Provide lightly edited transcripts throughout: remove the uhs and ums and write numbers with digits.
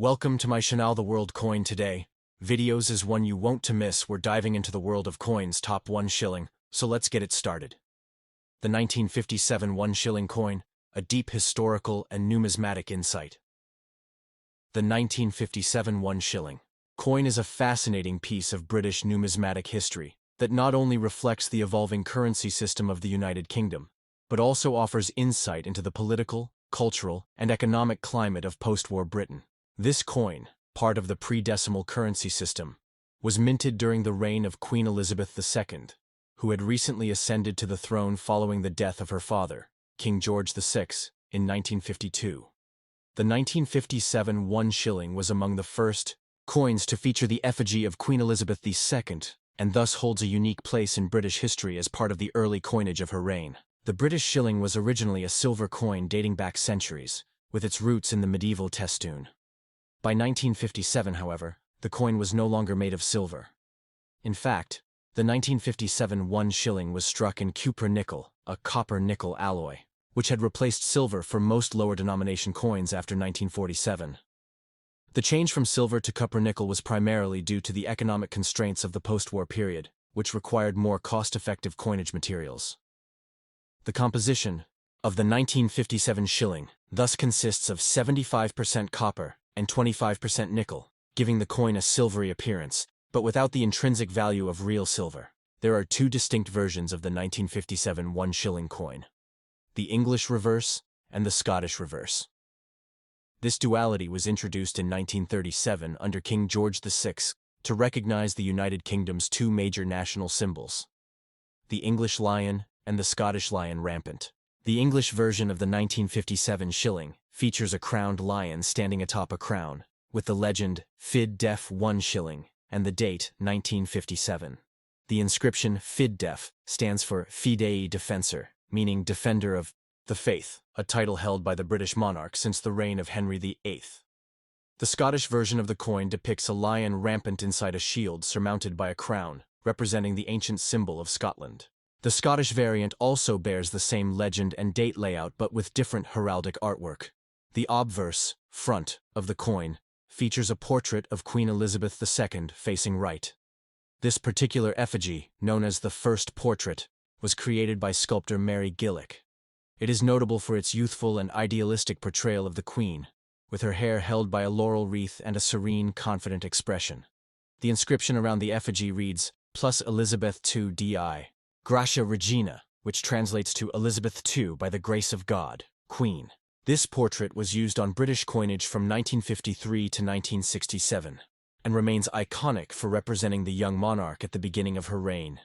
Welcome to my channel The World Coin. Today, videos is one you won't to miss. We're diving into the world of coins, top 1 shilling, so let's get it started. The 1957 1 shilling coin, a deep historical and numismatic insight. The 1957 1 shilling coin is a fascinating piece of British numismatic history that not only reflects the evolving currency system of the United Kingdom, but also offers insight into the political, cultural, and economic climate of post-war Britain. This coin, part of the pre-decimal currency system, was minted during the reign of Queen Elizabeth II, who had recently ascended to the throne following the death of her father, King George VI, in 1952. The 1957 1 shilling was among the first coins to feature the effigy of Queen Elizabeth II, and thus holds a unique place in British history as part of the early coinage of her reign. The British shilling was originally a silver coin dating back centuries, with its roots in the medieval testoon. By 1957, however, the coin was no longer made of silver. In fact, the 1957 1 shilling was struck in cupronickel, a copper-nickel alloy, which had replaced silver for most lower-denomination coins after 1947. The change from silver to cupronickel was primarily due to the economic constraints of the post-war period, which required more cost-effective coinage materials. The composition of the 1957 shilling thus consists of 75% copper and 25% nickel, giving the coin a silvery appearance, but without the intrinsic value of real silver. There are two distinct versions of the 1957 1 shilling coin: the English reverse and the Scottish reverse. This duality was introduced in 1937 under King George VI to recognize the United Kingdom's two major national symbols, the English lion and the Scottish lion rampant. The English version of the 1957 shilling features a crowned lion standing atop a crown, with the legend Fid Def 1 shilling and the date 1957. The inscription Fid Def stands for Fidei Defensor, meaning defender of the faith, a title held by the British monarch since the reign of Henry VIII. The Scottish version of the coin depicts a lion rampant inside a shield surmounted by a crown, representing the ancient symbol of Scotland. The Scottish variant also bears the same legend and date layout but with different heraldic artwork. The obverse, front, of the coin features a portrait of Queen Elizabeth II facing right. This particular effigy, known as the first portrait, was created by sculptor Mary Gillick. It is notable for its youthful and idealistic portrayal of the Queen, with her hair held by a laurel wreath and a serene, confident expression. The inscription around the effigy reads, Plus Elizabeth II Di. Gratia Regina, which translates to Elizabeth II by the grace of God, Queen. This portrait was used on British coinage from 1953 to 1967, and remains iconic for representing the young monarch at the beginning of her reign.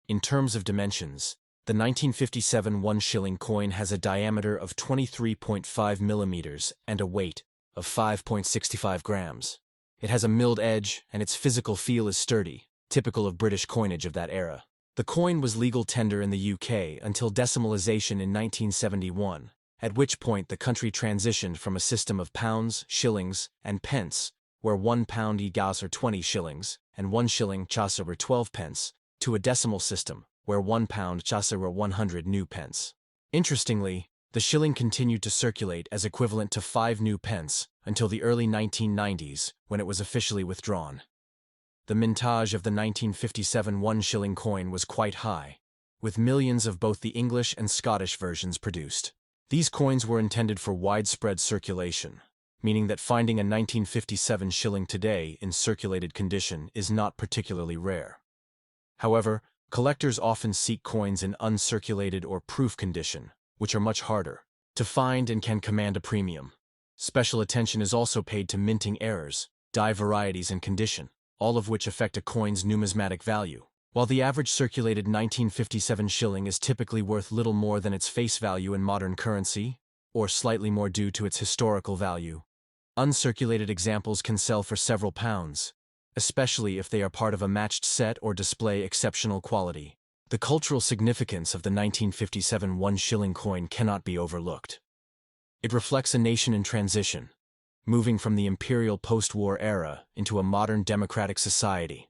In terms of dimensions, the 1957 1 shilling coin has a diameter of 23.5 millimeters and a weight of 5.65 grams. It has a milled edge, and its physical feel is sturdy, typical of British coinage of that era. The coin was legal tender in the UK until decimalisation in 1971, at which point the country transitioned from a system of pounds, shillings, and pence, where £1 egas or 20 shillings, and 1 shilling chasa were 12 pence, to a decimal system, where £1 chasa were 100 new pence. Interestingly, the shilling continued to circulate as equivalent to 5 new pence until the early 1990s, when it was officially withdrawn. The mintage of the 1957 1 shilling coin was quite high, with millions of both the English and Scottish versions produced. These coins were intended for widespread circulation, meaning that finding a 1957 shilling today in circulated condition is not particularly rare. However, collectors often seek coins in uncirculated or proof condition, which are much harder to find and can command a premium. Special attention is also paid to minting errors, die varieties, and condition, all of which affect a coin's numismatic value. While the average circulated 1957 shilling is typically worth little more than its face value in modern currency, or slightly more due to its historical value, uncirculated examples can sell for several pounds, especially if they are part of a matched set or display exceptional quality. The cultural significance of the 1957 1 shilling coin cannot be overlooked. It reflects a nation in transition, moving from the imperial post-war era into a modern democratic society.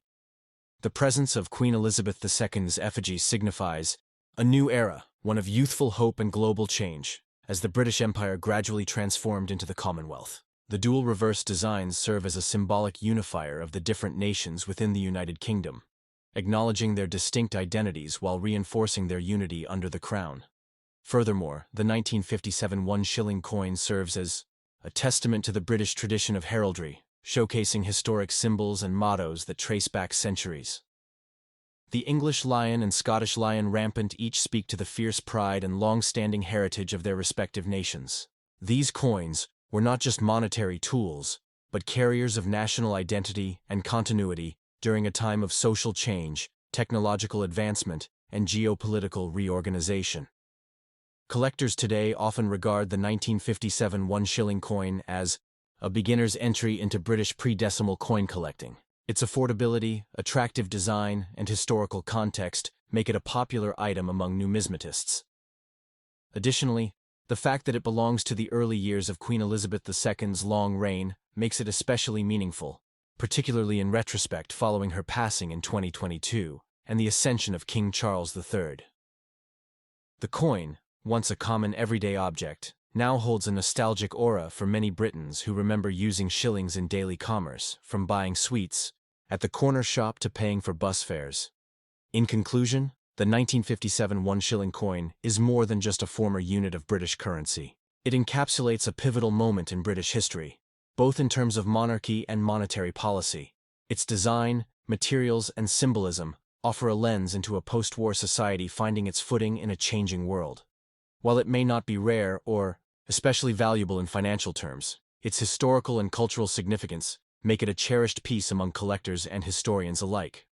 The presence of Queen Elizabeth II's effigy signifies a new era, one of youthful hope and global change, as the British Empire gradually transformed into the Commonwealth. The dual reverse designs serve as a symbolic unifier of the different nations within the United Kingdom, acknowledging their distinct identities while reinforcing their unity under the crown. Furthermore, the 1957 1 shilling coin serves as a testament to the British tradition of heraldry, showcasing historic symbols and mottos that trace back centuries. The English lion and Scottish lion rampant each speak to the fierce pride and long-standing heritage of their respective nations. These coins were not just monetary tools, but carriers of national identity and continuity during a time of social change, technological advancement, and geopolitical reorganization. Collectors today often regard the 1957 1 shilling coin as a beginner's entry into British pre-decimal coin collecting. Its affordability, attractive design, and historical context make it a popular item among numismatists. Additionally, the fact that it belongs to the early years of Queen Elizabeth II's long reign makes it especially meaningful, particularly in retrospect following her passing in 2022 and the ascension of King Charles III. The coin, once a common everyday object, now holds a nostalgic aura for many Britons who remember using shillings in daily commerce, from buying sweets at the corner shop to paying for bus fares. In conclusion, the 1957 1 shilling coin is more than just a former unit of British currency. It encapsulates a pivotal moment in British history, both in terms of monarchy and monetary policy. Its design, materials, and symbolism offer a lens into a post-war society finding its footing in a changing world. While it may not be rare or especially valuable in financial terms, its historical and cultural significance make it a cherished piece among collectors and historians alike.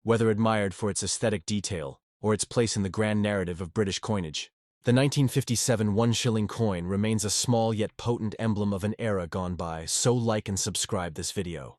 Whether admired for its aesthetic detail or its place in the grand narrative of British coinage, the 1957 1 shilling coin remains a small yet potent emblem of an era gone by. So like and subscribe this video.